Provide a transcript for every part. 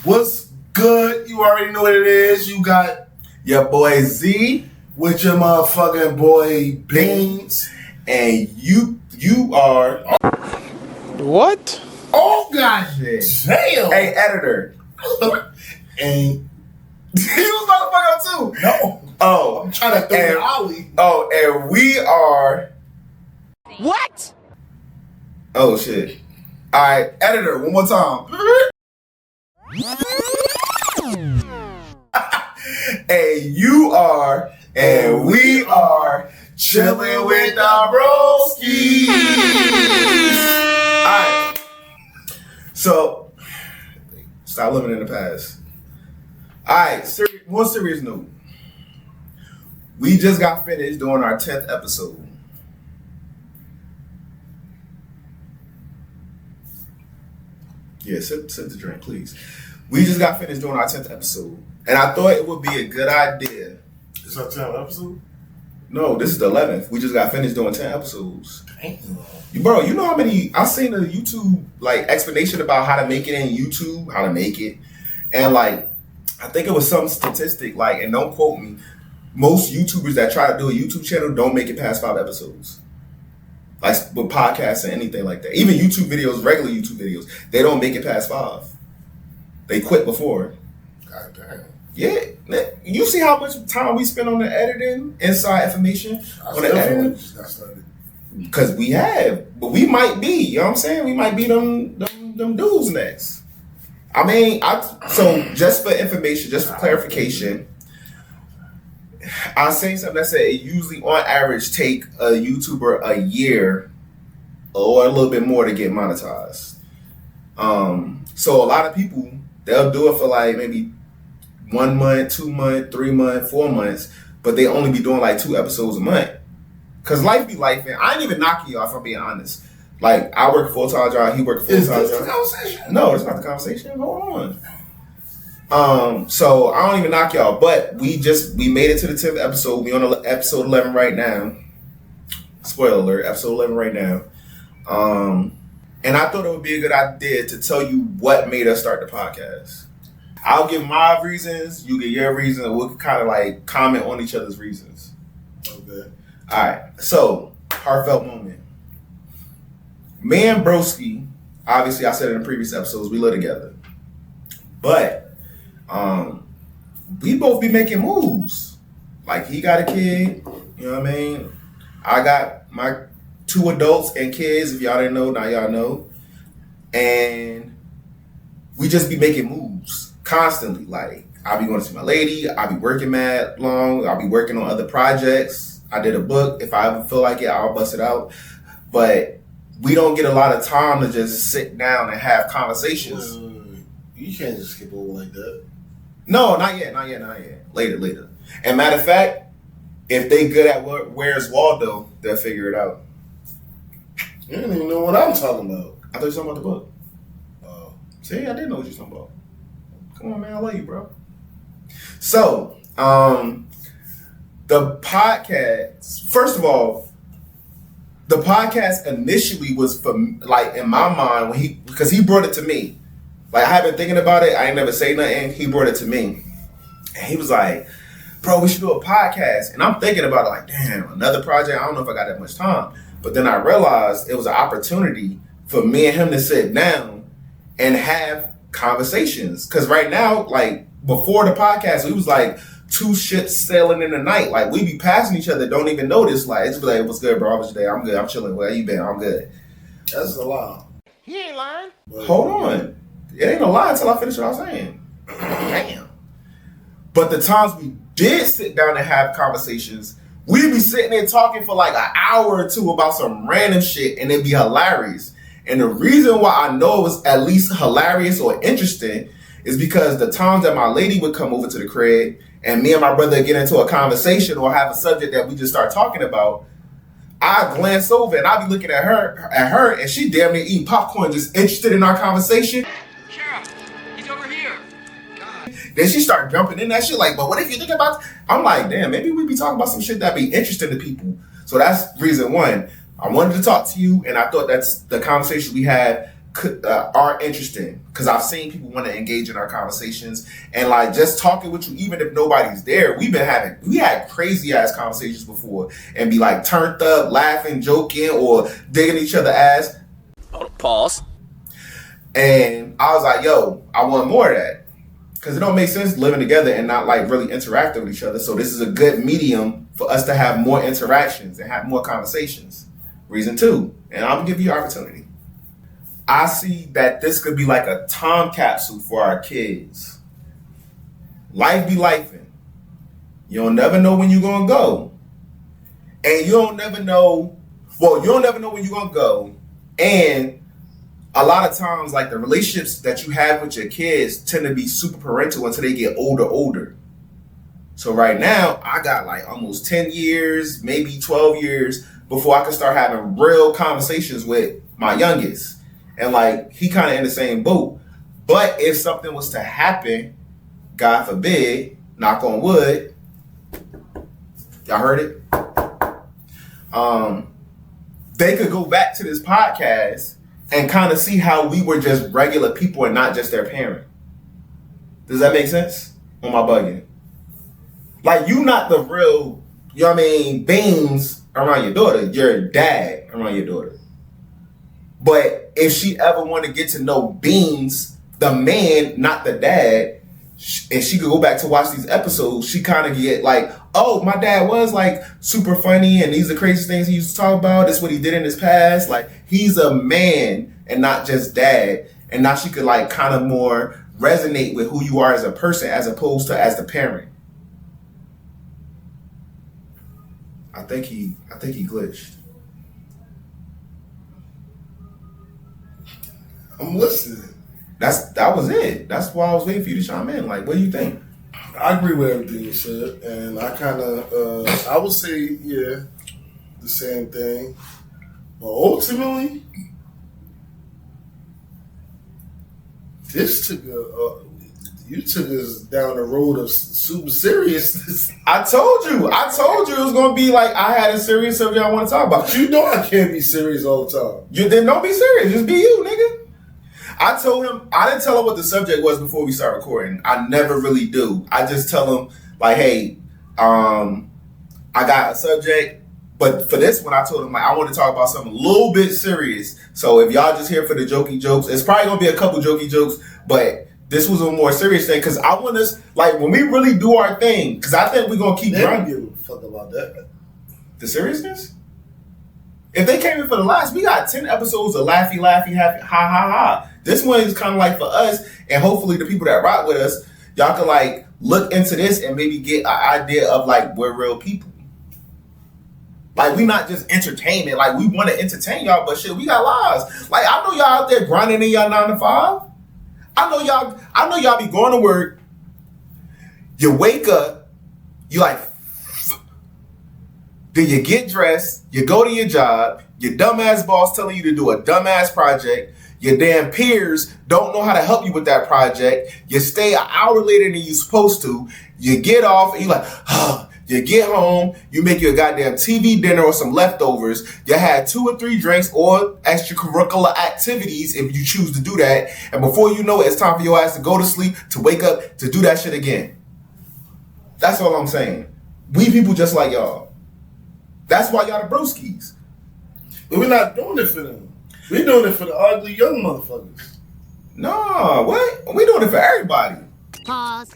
What's good? You already know what it is. You got your boy Z with your motherfucking boy Beans. And you are... What? Oh, god damn. Hey, editor. And he was motherfucker too. no. Oh. I'm trying to throw an ollie. Oh, and we are... What? Oh, shit. All right, editor, one more time. And you are, and we are chilling with the broskies. All right. So, stop living in the past. All right, more serious note. We just got finished doing our 10th episode. Yeah, sip the drink, please. We just got finished doing our 10th episode. And I thought it would be a good idea. It's our 10th episode? No, this is the 11th. We just got finished doing 10 episodes. Damn. Bro, you know how many... I seen a YouTube, explanation about how to make it in YouTube, how to make it. And, I think it was some statistic, and don't quote me, most YouTubers that try to do a YouTube channel don't make it past 5 episodes. With podcasts and anything like that. Even YouTube videos, regular YouTube videos, they don't make it past 5. They quit before. God damn. Yeah. You see how much time we spend on the editing, inside information? On the editing? Just got started. Because we have. But we might be, you know what I'm saying? We might be them dudes next. I mean, so just for information, just for clarification, I seen something that said it usually on average take a YouTuber a year or a little bit more to get monetized. So a lot of people, they'll do it for maybe 1 month, 2 months, 3 months, 4 months, but they only be doing 2 episodes a month. Cause life be life, and I ain't even knocking y'all if I'm being honest. I work a full-time job, he work a full-time job. Is this the conversation? No, it's not the conversation. Hold on. So I don't even knock y'all, but we made it to the 10th episode. We on episode 11 right now. Spoiler alert, episode 11 right now. And I thought it would be a good idea to tell you what made us start the podcast. I'll give my reasons, you get your reasons, and we'll kind of comment on each other's reasons. Okay. All right. So, heartfelt moment. Me and Broski, obviously I said in the previous episodes, we live together. But we both be making moves. He got a kid, you know what I mean? I got my 2 adults and kids, if y'all didn't know, now y'all know. And we just be making moves constantly. I'll be going to see my lady, I'll be working mad long, I'll be working on other projects. I did a book. If I ever feel like it, I'll bust it out. But we don't get a lot of time to just sit down and have conversations. You can't just skip over like that. No, not yet. Later. And matter of fact, if they good at Where's Waldo, they'll figure it out. You don't even know what I'm talking about. I thought you were talking about the book. See, I didn't know what you're talking about. Come on, man. I love you, bro. So, the podcast, first of all, the podcast initially was for, in my mind, because he brought it to me. I had been thinking about it. I ain't never say nothing. He brought it to me. And he was like, bro, we should do a podcast. And I'm thinking about it damn, another project. I don't know if I got that much time. But then I realized it was an opportunity for me and him to sit down and have conversations. Because right now, before the podcast, we was 2 ships sailing in the night. We be passing each other, don't even notice. It's be what's good, bro? How was your day? I'm good. I'm chilling. Where you been? I'm good. That's a lie. He ain't lying. Hold on. It ain't a lie until I finish what I was saying. Damn. But the times we did sit down and have conversations, we'd be sitting there talking for an hour or 2 about some random shit, and it'd be hilarious. And the reason why I know it was at least hilarious or interesting is because the times that my lady would come over to the crib and me and my brother get into a conversation or have a subject that we just start talking about, I glance over and I be looking at her, and she damn near eating popcorn, just interested in our conversation. Sheriff, he's over here. Then she started jumping in that shit but what if you think about... I'm damn, maybe we be talking about some shit that be interesting to people. So that's reason one. I wanted to talk to you, and I thought that's the conversation we had are interesting because I've seen people want to engage in our conversations and like just talking with you, even if nobody's there. We had crazy ass conversations before and be like turned up, laughing, joking, or digging each other ass. Pause. And I was like, yo, I want more of that because it don't make sense living together and not like really interacting with each other. So this is a good medium for us to have more interactions and have more conversations. Reason 2, and I'm gonna give you opportunity. I see that this could be like a time capsule for our kids. Life be lifing. You don't never know when you're gonna go. And you don't never know when you're gonna go. And a lot of times, like the relationships that you have with your kids tend to be super parental until they get older. So right now, I got like almost 10 years, maybe 12 years before I can start having real conversations with my youngest. And like, he kind of in the same boat. But if something was to happen, God forbid, knock on wood, y'all heard it? They could go back to this podcast and kind of see how we were just regular people and not just their parent. Does that make sense? Or am I bugging? Like, you not the real, you know what I mean, beans around your daughter. Your dad around your daughter. But if she ever want to get to know Beans, the man, not the dad, and she could go back to watch these episodes, she kind of get like, oh, my dad was like super funny and these are the crazy things he used to talk about. That's what he did in his past. Like, he's a man and not just dad. And now she could like kind of more resonate with who you are as a person as opposed to as the parent. I think he glitched. I'm listening. That was it. That's why I was waiting for you to chime in. Like, what do you think? I agree with everything you said, and I kind of, I would say, yeah, the same thing. But ultimately, this took you took us down the road of super seriousness. I told you it was gonna be like I had a serious subject I want to talk about. But you know I can't be serious all the time. You then don't be serious. Just be you, nigga. I told him, I didn't tell him what the subject was before we start recording. I never really do. I just tell him, like, hey, I got a subject, but for this one, I told him, like, I want to talk about something a little bit serious. So if y'all just here for the jokey jokes, it's probably going to be a couple jokey jokes, but this was a more serious thing, because I want us, like, when we really do our thing, because I think we're going to keep running. Give a fuck about that. The seriousness? If they came in for the last, we got 10 episodes of laughy, happy, ha, ha, ha. This one is kind of like for us, and hopefully the people that rock with us, y'all can like look into this and maybe get an idea of like we're real people. Like, we not just entertainment. Like, we want to entertain y'all, but shit, we got lives. Like, I know y'all out there grinding in y'all 9 to 5. I know y'all be going to work. You wake up, you like, then you get dressed, you go to your job, your dumbass boss telling you to do a dumbass project, your damn peers don't know how to help you with that project, you stay an hour later than you're supposed to, you get off, and you're like, you get home, you make you a goddamn TV dinner or some leftovers, you had 2 or 3 drinks or extracurricular activities if you choose to do that, and before you know it, it's time for your ass to go to sleep, to wake up, to do that shit again. That's all I'm saying. We people just like y'all. That's why y'all the broskies. But we're not doing it for them. We're doing it for the ugly young motherfuckers. Nah, what? We doing it for everybody. Pause.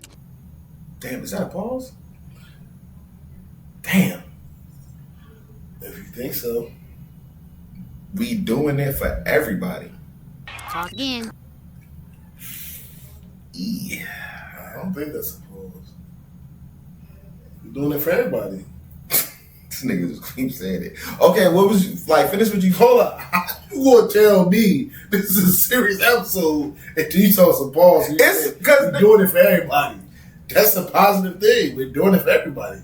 Damn, is that a pause? Damn. If you think so. We doing it for everybody. Talk again. Yeah. I don't think that's a pause. We're doing it for everybody. This nigga just keep saying it. Okay, what was you, like, finish what you... Hold up. You gonna tell me this is a serious episode and you saw some balls. It's because we're doing it for everybody. That's the positive thing. We're doing it for everybody.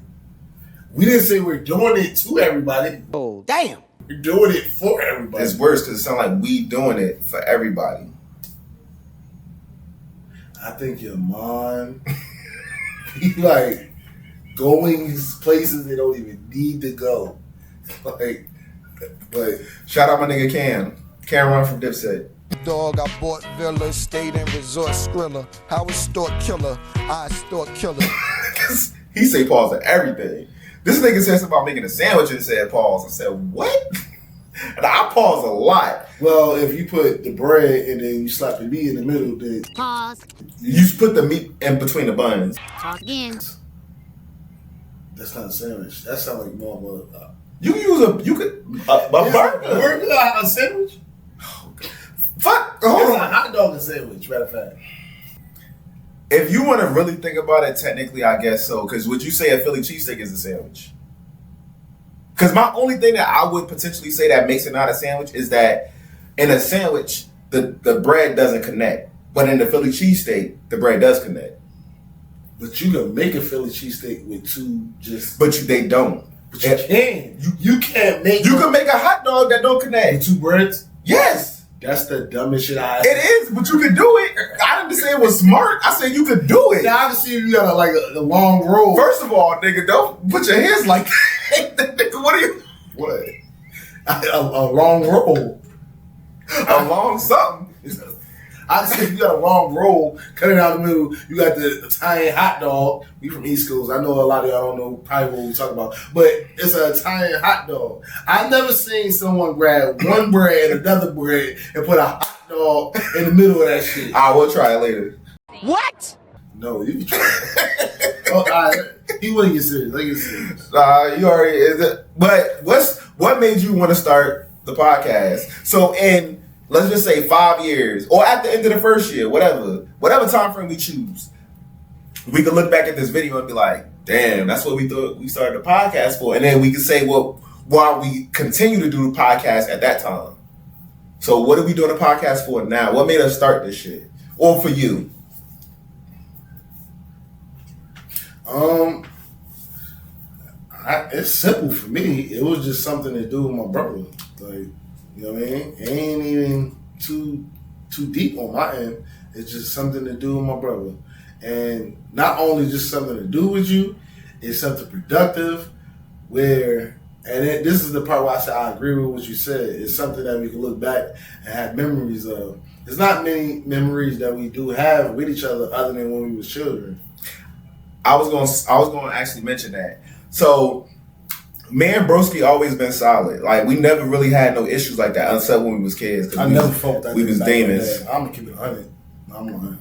We didn't say we're doing it to everybody. Oh, damn. We're doing it for everybody. It's worse because it sounds like we doing it for everybody. I think your mind be like going places they don't even need to go. Like, but shout out my nigga Cam. Cameron from Dipset. Dog, I bought villas, stayed in resort Skrilla. How a stork killer, I a stork killer. He say pause to everything. This nigga said something about making a sandwich and said pause. I said, what? And I pause a lot. Well, if you put the bread and then you slap the meat in the middle, then Pause. You just put the meat in between the buns. Talk again. that's not a sandwich. That sounds like more of a You can use a burger. A sandwich? Fuck. It's Hold a on. hot dog and sandwich, matter of fact. If you want to really think about it, technically, I guess so. Because would you say a Philly cheesesteak is a sandwich? Because my only thing that I would potentially say that makes it not a sandwich is that in a sandwich, the bread doesn't connect. But in the Philly cheesesteak, the bread does connect. But you can make a Philly cheesesteak with two just. But they don't. But you can. You can't make. You can make a hot dog that don't with connect. two breads. Yes. That's the dumbest shit I. It is, but you can do it. I didn't say it was smart. I said you could do it. Now I can see if you got a long roll. First of all, nigga, don't put your hands like that. Nigga, what are you? What? a long roll. A long something. I see if you got a long roll, cut it down the middle. You got the Italian hot dog. We from East Coast. I know a lot of y'all don't know probably what we talk about, but it's an Italian hot dog. I've never seen someone grab one bread and another bread and put a hot dog in the middle of that shit. I will try it later. What? No, you can try it. Oh, all right. He wouldn't get serious. Let's get serious. You already is it. But what made you want to start the podcast? So in let's just say 5 years, or at the end of the first year, whatever time frame we choose, we could look back at this video and be like, damn, that's what we thought we started the podcast for. And then we could say, well, why we continue to do the podcast at that time. So what are we doing the podcast for now? What made us start this shit? Or for you? It's simple for me. It was just something to do with my brother. Like, you know what I mean? It ain't even too deep on my end. It's just something to do with my brother. And not only just something to do with you, it's something productive this is the part where I say I agree with what you said. It's something that we can look back and have memories of. There's not many memories that we do have with each other other than when we was children. I was going to actually mention that. So, me and Broski always been solid. Like, we never really had no issues like that, except when we was kids. I never felt that. We was demons. I'm gonna keep it 100. I'm 100.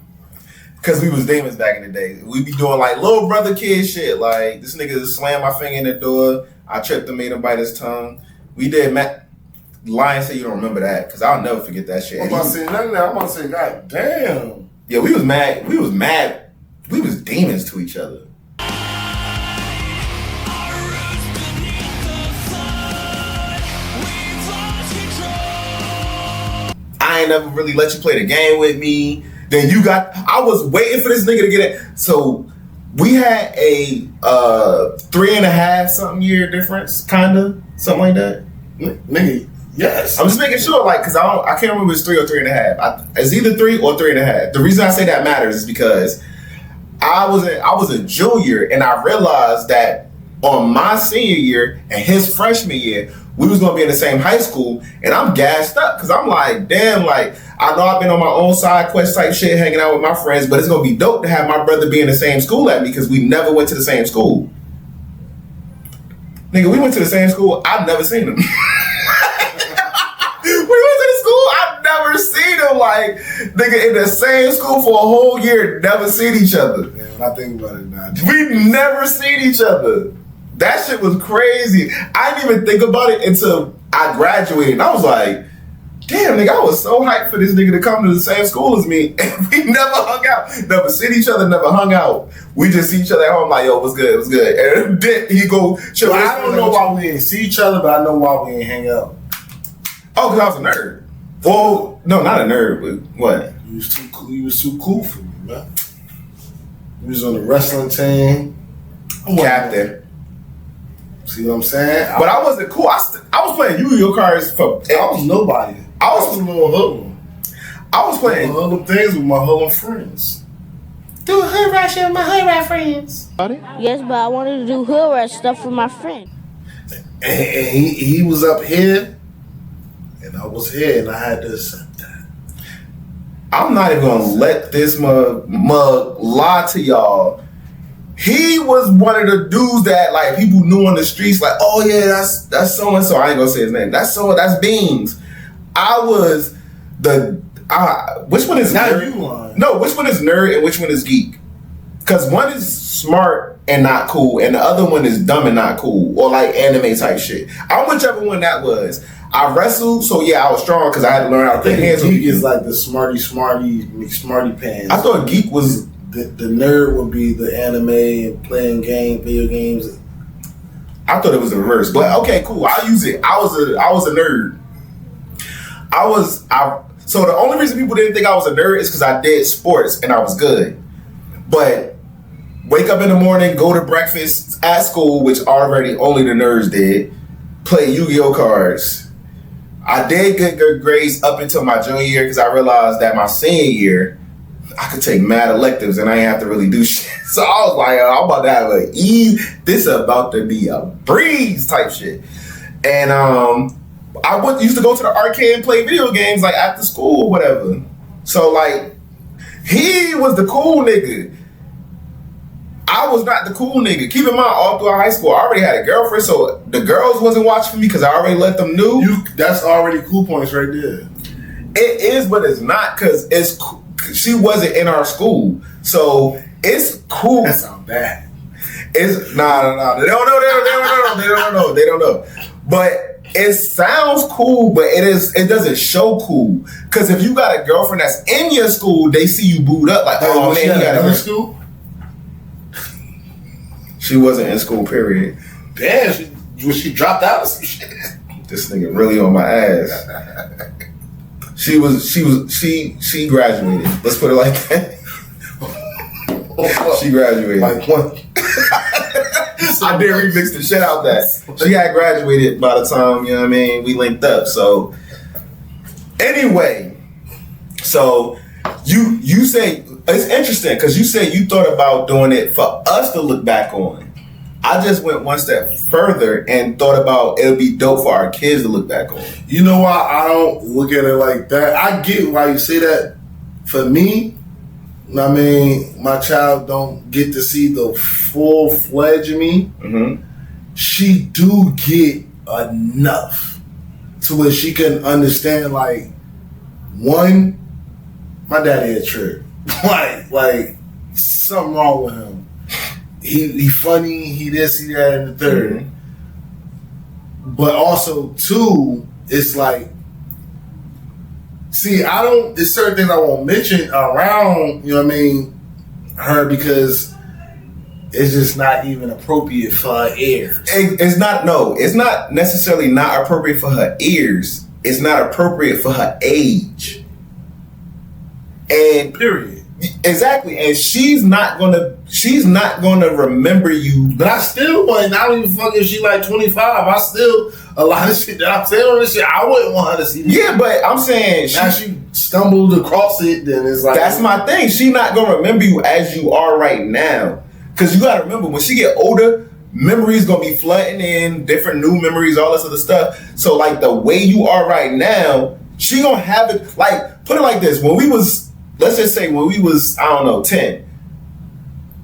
Because we was demons back in the day. We be doing like little brother kid shit. Like, this nigga slammed my finger in the door. I tripped him, made him bite his tongue. We did Lion say you don't remember that, because I'll never forget that shit. I'm about to say nothing there. I'm about to say, God damn. Yeah, we was mad. We was mad. We was demons to each other. I ain't never really let you play the game with me. Then I was waiting for this nigga to get it. So we had a 3.5 something year difference, kinda, something like that. Nigga, yes. I'm just making sure, like, because I can't remember if it's 3 or 3.5. It's either 3 or 3.5. The reason I say that matters is because I was a junior, and I realized that on my senior year and his freshman year, we was gonna be in the same high school, and I'm gassed up because I'm like, damn, like, I know I've been on my own side quest type shit, hanging out with my friends, but it's gonna be dope to have my brother be in the same school at me because we never went to the same school. Nigga, we went to the same school. I've never seen him. We went to the school. I've never seen him. Like, nigga, in the same school for a whole year, never seen each other. Man, when I think about it now, We never seen each other. That shit was crazy. I didn't even think about it until I graduated. And I was like, damn, nigga, I was so hyped for this nigga to come to the same school as me. And we never hung out. Never seen each other, never hung out. We just see each other at home like, yo, what's good, what's good. And then he go, chill. Well, I don't know why we didn't see each other, but I know why we didn't hang out. Oh, because I was a nerd. Well, no, not a nerd, but what? You was too cool. You was too cool for me, man. You was on the wrestling team. Captain. See what I'm saying? But I wasn't cool. I was playing Yu-Gi-Oh cards for. I was nobody. I was a little hoodlum. I was playing hoodlum things with my hoodlum friends. Do a hood rat shit with my hood rat friends. Yes, but I wanted to do hood rat stuff with my friend. And he was up here, and I was here, and I had to accept that. I'm not even gonna let this mug lie to y'all. He was one of the dudes that like people knew on the streets, like, oh yeah, that's so and so. I ain't gonna say his name. That's Beans. I was which one is Now nerd? you lying. No, which one is nerd and which one is geek? Because one is smart and not cool, and the other one is dumb and not cool, or like anime type shit. I'm whichever one that was. I wrestled, so yeah, I was strong because I had to learn how to I play think hands. geek is like the smarty pants. I thought geek was. The nerd would be the anime and playing video games. I thought it was the reverse, but okay, cool. I'll use it. I was a nerd. So the only reason people didn't think I was a nerd is because I did sports and I was good. But wake up in the morning, go to breakfast at school, which already only the nerds did. Play Yu-Gi-Oh cards. I did get good grades up until my junior year because I realized that my senior year I could take mad electives and I ain't have to really do shit. So I was like, I'm about to have an ease. This is about to be a breeze type shit. And I used to go to the arcade and play video games like after school or whatever. So like, he was the cool nigga. I was not the cool nigga. Keep in mind, all throughout high school, I already had a girlfriend, so the girls wasn't watching for me because I already let them know. That's already cool points right there. It is, but it's not because she wasn't in our school, so it's cool. That sounds bad. It's nah. They don't know. But it sounds cool, but it doesn't show cool. Because if you got a girlfriend that's in your school, they see you booed up like, oh man, you got in school. She wasn't in school, period. Damn, she dropped out or some shit. This nigga really on my ass. She graduated. Let's put it like that. She graduated. Like what? I did remix the shit out that. She had graduated by the time, you know what I mean, we linked up. So anyway, so you say it's interesting because you said you thought about doing it for us to look back on. I just went one step further and thought about it'll be dope for our kids to look back on. You know why I don't look at it like that? I get why you say that. For me, I mean, my child don't get to see the full-fledged me. Mm-hmm. She do get enough to where she can understand, like, one, my daddy a trip. like something wrong with him. He funny, he this, he that, and the third. Mm-hmm. But also, two, it's like, see, there's certain things I won't mention around, you know what I mean, her, because it's just not even appropriate for her ears. It's not necessarily not appropriate for her ears. It's not appropriate for her age. And period. Exactly, and she's not gonna remember you. But I still wouldn't. I don't even fuck if she like 25. I still, a lot of shit that I'm saying on this shit, I wouldn't want her to see this. Yeah, but I'm saying now she stumbled across it, then it's like, that's my thing. She not gonna remember you as you are right now. Cause you gotta remember, when she get older, memories gonna be flooding in, different new memories, all this other stuff. So like the way you are right now, she gonna have it, like, put it like this, let's just say when we was, I don't know, 10.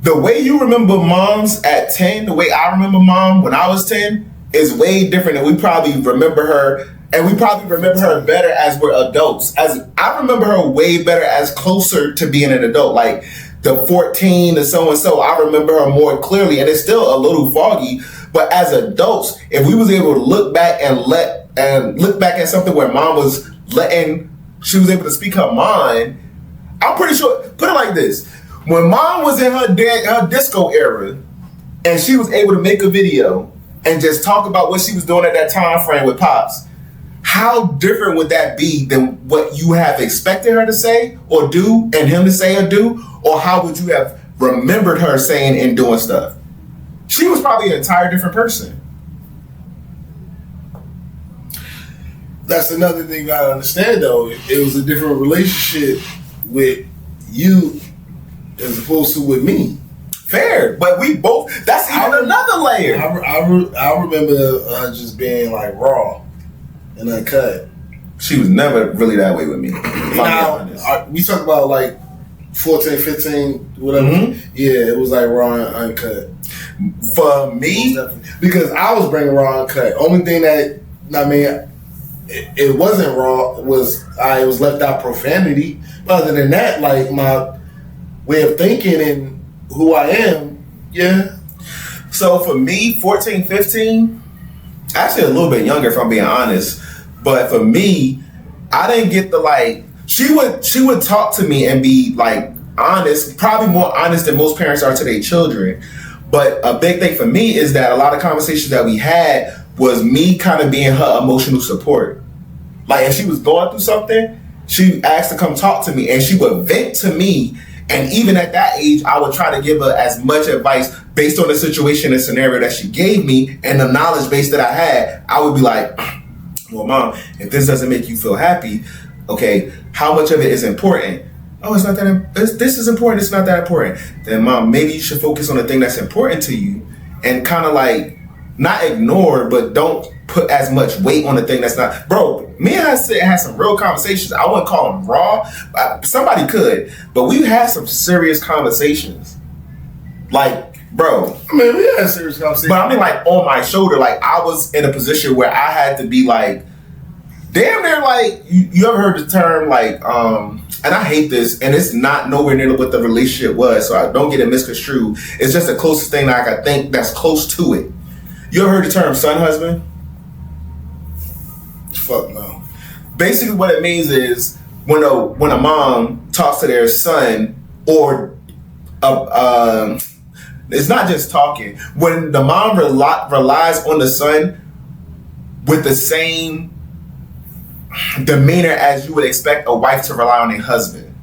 The way you remember moms at 10, the way I remember mom when I was 10 is way different, and we probably remember her, and we probably remember her better as we're adults. As I remember her way better as closer to being an adult, like the 14, the so-and-so, I remember her more clearly, and it's still a little foggy, but as adults, if we was able to look back at something where mom was she was able to speak her mind, I'm pretty sure, put it like this, when mom was in her disco era and she was able to make a video and just talk about what she was doing at that time frame with Pops, how different would that be than what you have expected her to say or do and him to say or do? Or how would you have remembered her saying and doing stuff? She was probably an entire different person. That's another thing you gotta understand though. It was a different relationship with you as opposed to with me. Fair, but we both, that's even another layer. I remember just being like raw and uncut. She was never really that way with me. If I'm being Now, honest. we talk about like 14, 15, whatever. Mhm. Yeah, it was like raw and uncut. For me, Because I was bringing raw and uncut. Only thing that, I mean, it wasn't raw was it was left out profanity. Other than that, like my way of thinking and who I am, yeah. so for me, 14, 15, actually a little bit younger if I'm being honest. But for me, I didn't get the like. She would talk to me and be like honest, probably more honest than most parents are to their children. But a big thing for me is that a lot of conversations that we had was me kind of being her emotional support. Like if she was going through something, she asked to come talk to me, and she would vent to me. And even at that age, I would try to give her as much advice based on the situation and scenario that she gave me and the knowledge base that I had. I would be like, well, Mom, if this doesn't make you feel happy, okay, how much of it is important? Oh, it's not that. This is important. It's not that important. Then, Mom, maybe you should focus on the thing that's important to you, and kind of like not ignore, but don't put as much weight on the thing that's not. Bro, me and her had some real conversations. I wouldn't call them raw. Somebody could, but we had some serious conversations. Like, bro. I mean, we had a serious conversation. But I mean, like on my shoulder, like I was in a position where I had to be like, damn near like you ever heard the term like and I hate this, and it's not nowhere near what the relationship was, so I don't get it misconstrued. It's just the closest thing that I can think that's close to it. You ever heard the term son husband? Fuck no. Basically what it means is when a mom talks to their son, or it's not just talking. When the mom relies on the son with the same demeanor as you would expect a wife to rely on a husband.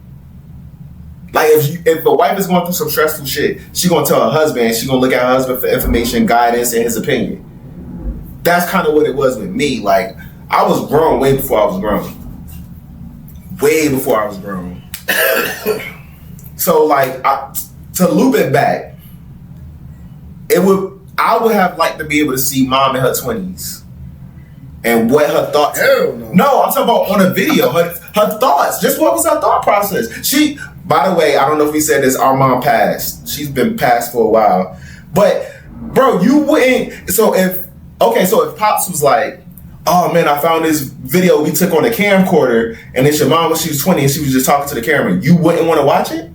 Like if the wife is going through some stressful shit, she gonna tell her husband, and she gonna look at her husband for information, guidance, and his opinion. That's kind of what it was with me. Like I was grown way before I was grown. Way before I was grown. So like to loop it back, I would have liked to be able to see Mom in her 20s. And what her thoughts? Hell no. No, I'm talking about on a video. Her thoughts. Just what was her thought process? She, by the way, I don't know if we said this. Our mom passed. She's been passed for a while. But bro, you wouldn't. So if Pops was like, "Oh man, I found this video we took on a camcorder, and it's your mom when she was 20, and she was just talking to the camera," you wouldn't want to watch it?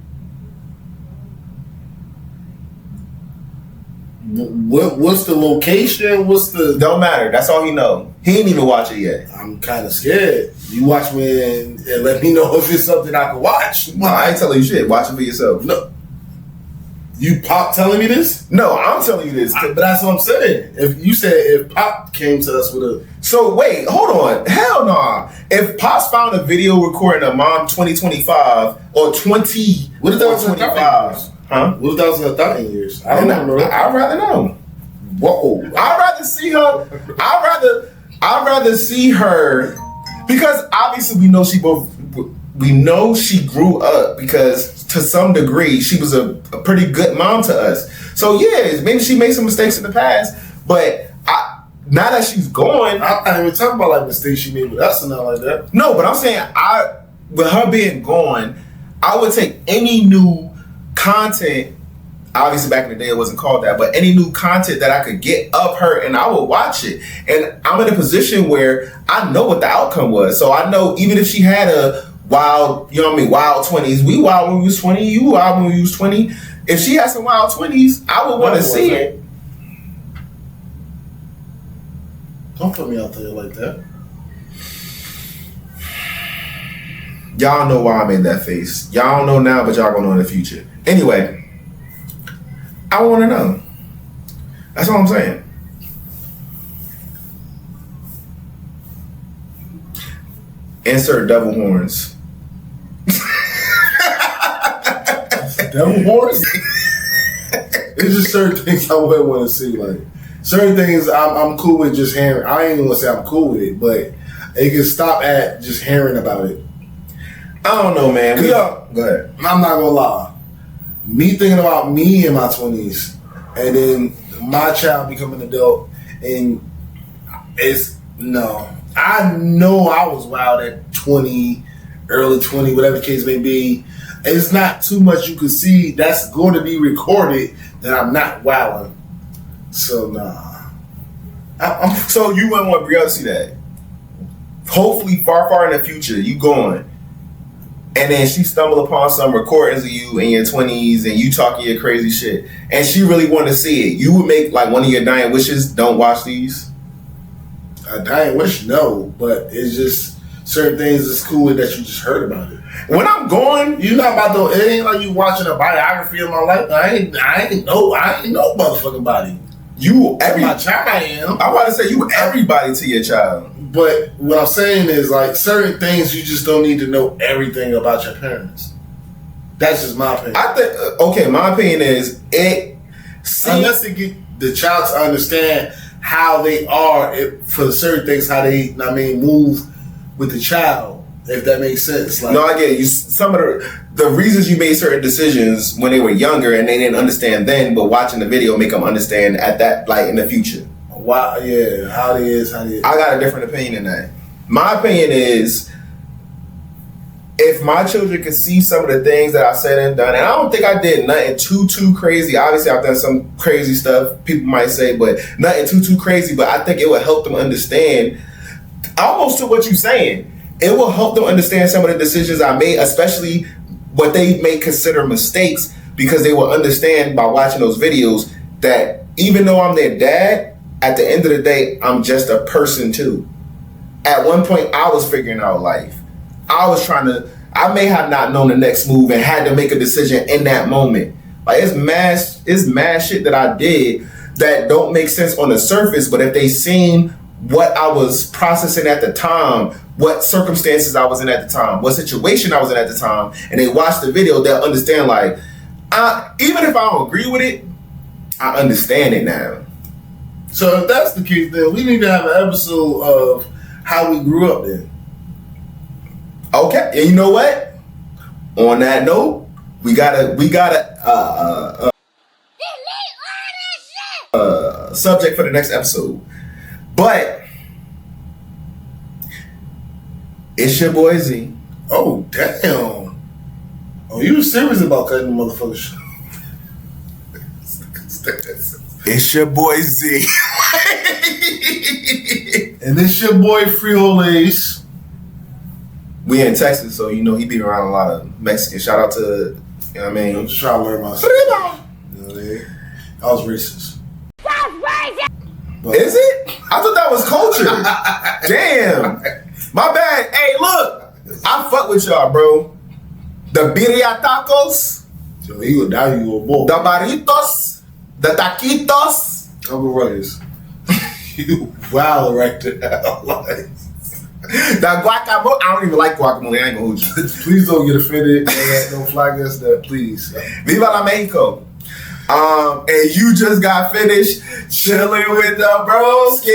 What's the location? What's the? Don't matter. That's all he know. He ain't even watch it yet. I'm kind of scared. You watch me and let me know if it's something I can watch. No, I ain't telling you shit. Watch it for yourself. No. You Pop telling me this? No, I'm telling you this. But that's what I'm saying. If Pop came to us with a... So wait, hold on. Hell nah. If Pops found a video recording of Mom 2025 or 20 What if that was in 25? Huh? What if that was in 1,000 years? I don't know. I'd rather know. Whoa. I'd rather see her. I'd rather see her, because obviously we know she grew up, because to some degree she was a pretty good mom to us. So yeah, maybe she made some mistakes in the past, but now that she's gone, I'm not even talking about like mistakes she made with us and all like that. no, but I'm saying with her being gone, I would take any new content. Obviously, back in the day, it wasn't called that, but any new content that I could get of her, and I would watch it. And I'm in a position where I know what the outcome was. So I know even if she had a wild, wild 20s, we wild when we was 20, you wild when we was 20. If she had some wild 20s, I would want to see it. Don't put me out there like that. Y'all know why I made that face. Y'all don't know now, but y'all gonna know in the future. Anyway, I want to know. That's all I'm saying. Insert devil horns. Devil horns? It's just certain things I wouldn't want to see. Like certain things I'm cool with just hearing. I ain't even want to say I'm cool with it, but it can stop at just hearing about it. I don't know, man. Go ahead. I'm not gonna lie. Me thinking about me in my 20s, and then my child becoming an adult, and it's no. I know I was wild at 20, early 20, whatever the case may be. It's not too much you can see that's going to be recorded that I'm not wilding. So, nah. So you wouldn't want Brielle to see that. Hopefully, far in the future, you going, and then she stumbled upon some recordings of you in your 20s and you talking your crazy shit, and she really wanted to see it. You would make like one of your dying wishes, don't watch these? A dying wish, no. But it's just certain things that's cool that you just heard about it. When I'm going, You know about the, it ain't like you watching a biography of my life. I ain't no motherfucking body. you Every my child I am. I want to say you everybody to your child. But what I'm saying is, like, certain things you just don't need to know everything about your parents. That's just my opinion. I think okay. My opinion is it. Unless they get the child to understand how they are for certain things, how they, move with the child. If that makes sense. Like, No, I get it. Some of the reasons you made certain decisions when they were younger and they didn't understand then, but watching the video make them understand at that, like, in the future. Why? Yeah, how it is. I got a different opinion than that. My opinion is, if my children could see some of the things that I said and done, and I don't think I did nothing too crazy. Obviously, I've done some crazy stuff, people might say, but nothing too crazy. But I think it would help them understand, almost to what you're saying. It will help them understand some of the decisions I made, especially what they may consider mistakes, because they will understand by watching those videos that even though I'm their dad, at the end of the day, I'm just a person too. At one point, I was figuring out life. I may have not known the next move and had to make a decision in that moment. Like, it's mad shit that I did that don't make sense on the surface, but if they seen what I was processing at the time, what circumstances I was in at the time, what situation I was in at the time, and they watch the video, they'll understand, like, even if I don't agree with it, I understand it now. So if that's the case, then we need to have an episode of how we grew up then. Okay, and you know what? On that note, we gotta subject for the next episode. But it's your boy Z. Oh, damn. Oh, you was serious about cutting the motherfucker shit. It's your boy Z. And this your boy Freehold Ace. We in Texas, so you know he be around a lot of Mexicans. Shout out to, you know what I mean? I'm just trying to learn myself. You know what I mean? I was racist. But, Is it? I thought that was culture. Damn. My bad. Hey, look. I fuck with y'all, bro. The birria tacos, so he would die, you a boy. the burritos, the taquitos. Uncle Ruggers. You wild right there. Like, The guacamole. I don't even like guacamole. I ain't gonna hold you. please don't get offended. Don't flag us that, please. Viva la Mexico. And you just got finished chilling with the broskies.